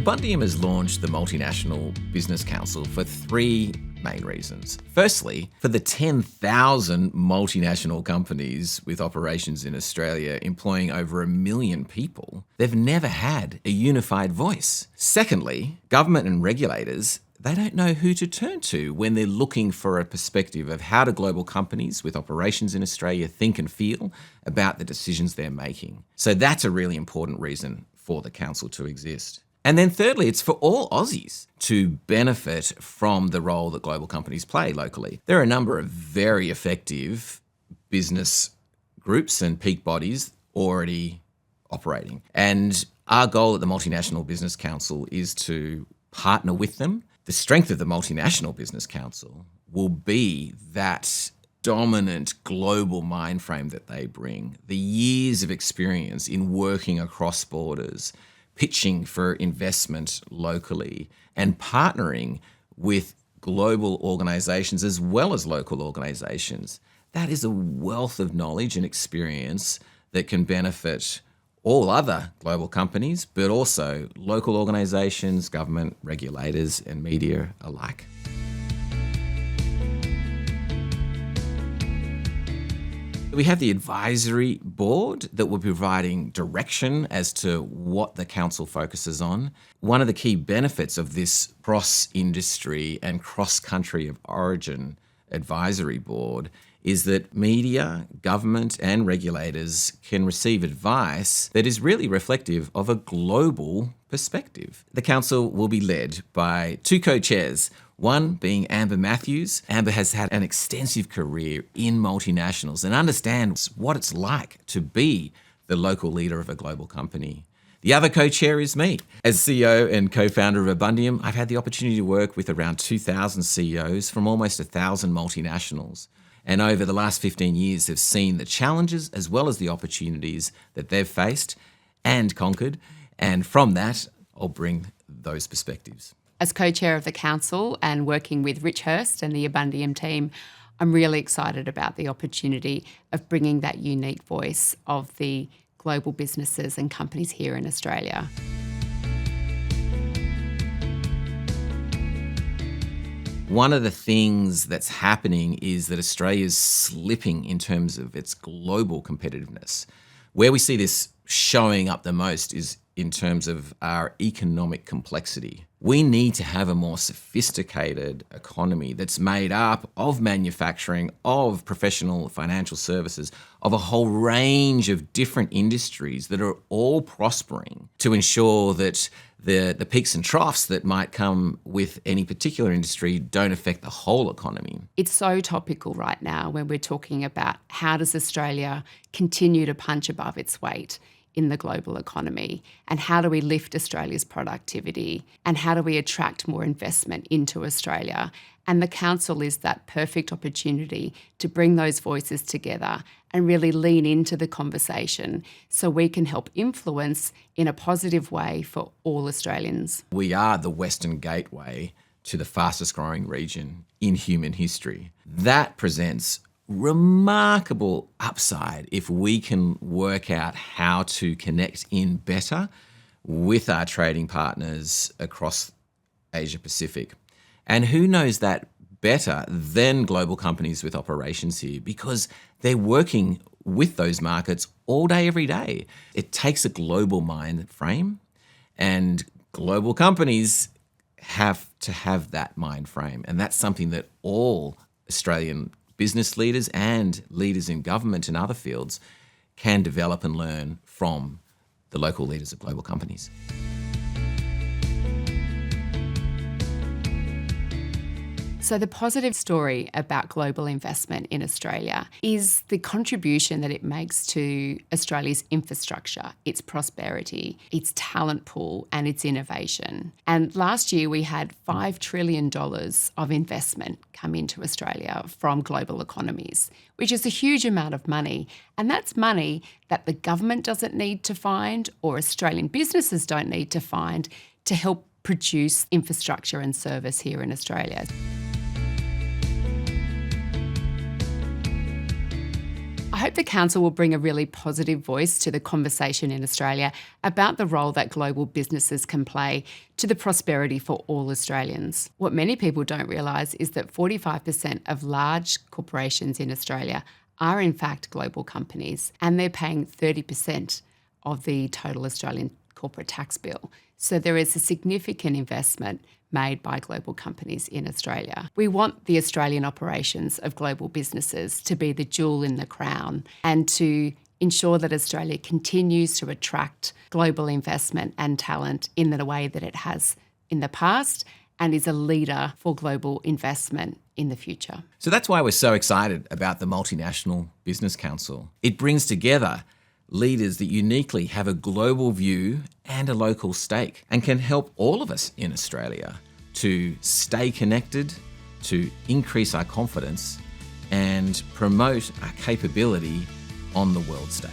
Abundium has launched the Multinational Business Council for three main reasons. Firstly, for the 10,000 multinational companies with operations in Australia employing over 1 million people, they've never had a unified voice. Secondly, government and regulators, they don't know who to turn to when they're looking for a perspective of how do global companies with operations in Australia think and feel about the decisions they're making. So that's a really important reason for the council to exist. And then thirdly, it's for all Aussies to benefit from the role that global companies play locally. There are a number of very effective business groups and peak bodies already operating. And our goal at the Multinational Business Council is to partner with them. The strength of the Multinational Business Council will be that dominant global mind frame that they bring, the years of experience in working across borders, pitching for investment locally, and partnering with global organisations as well as local organisations. That is a wealth of knowledge and experience that can benefit all other global companies, but also local organisations, government, regulators, and media alike. We have the advisory board that will be providing direction as to what the council focuses on. One of the key benefits of this cross-industry and cross-country of origin advisory board is that media, government and regulators can receive advice that is really reflective of a global perspective. The council will be led by two co-chairs, one being Amber Matthews. Amber has had an extensive career in multinationals and understands what it's like to be the local leader of a global company. The other co-chair is me. As CEO and co-founder of Abundium, I've had the opportunity to work with around 2,000 CEOs from almost 1,000 multinationals. And over the last 15 years, have seen the challenges as well as the opportunities that they've faced and conquered. And from that, I'll bring those perspectives. As co-chair of the council and working with Hirst and the Abundium team, I'm really excited about the opportunity of bringing that unique voice of the global businesses and companies here in Australia. One of the things that's happening is that Australia's slipping in terms of its global competitiveness. Where we see this showing up the most is in terms of our economic complexity. We need to have a more sophisticated economy that's made up of manufacturing, of professional financial services, of a whole range of different industries that are all prospering to ensure that the peaks and troughs that might come with any particular industry don't affect the whole economy. It's so topical right now when we're talking about how does Australia continue to punch above its weight in the global economy, and how do we lift Australia's productivity, and how do we attract more investment into Australia. And the council is that perfect opportunity to bring those voices together and really lean into the conversation so we can help influence in a positive way for all Australians. We are the Western gateway to the fastest growing region in human history. That presents remarkable upside if we can work out how to connect in better with our trading partners across Asia Pacific. And who knows that better than global companies with operations here, because they're working with those markets all day, every day. It takes a global mind frame, and global companies have to have that mind frame. And that's something that all Australian business leaders and leaders in government and other fields can develop and learn from the local leaders of global companies. So the positive story about global investment in Australia is the contribution that it makes to Australia's infrastructure, its prosperity, its talent pool and its innovation. And last year we had $5 trillion of investment come into Australia from global economies, which is a huge amount of money. And that's money that the government doesn't need to find or Australian businesses don't need to find to help produce infrastructure and service here in Australia. I hope the Council will bring a really positive voice to the conversation in Australia about the role that global businesses can play to the prosperity for all Australians. What many people don't realise is that 45% of large corporations in Australia are in fact global companies, and they're paying 30% of the total Australian corporate tax bill. So there is a significant investment made by global companies in Australia. We want the Australian operations of global businesses to be the jewel in the crown and to ensure that Australia continues to attract global investment and talent in the way that it has in the past and is a leader for global investment in the future. So that's why we're so excited about the Multinational Business Council. It brings together leaders that uniquely have a global view and a local stake and can help all of us in Australia to stay connected, to increase our confidence and promote our capability on the world stage.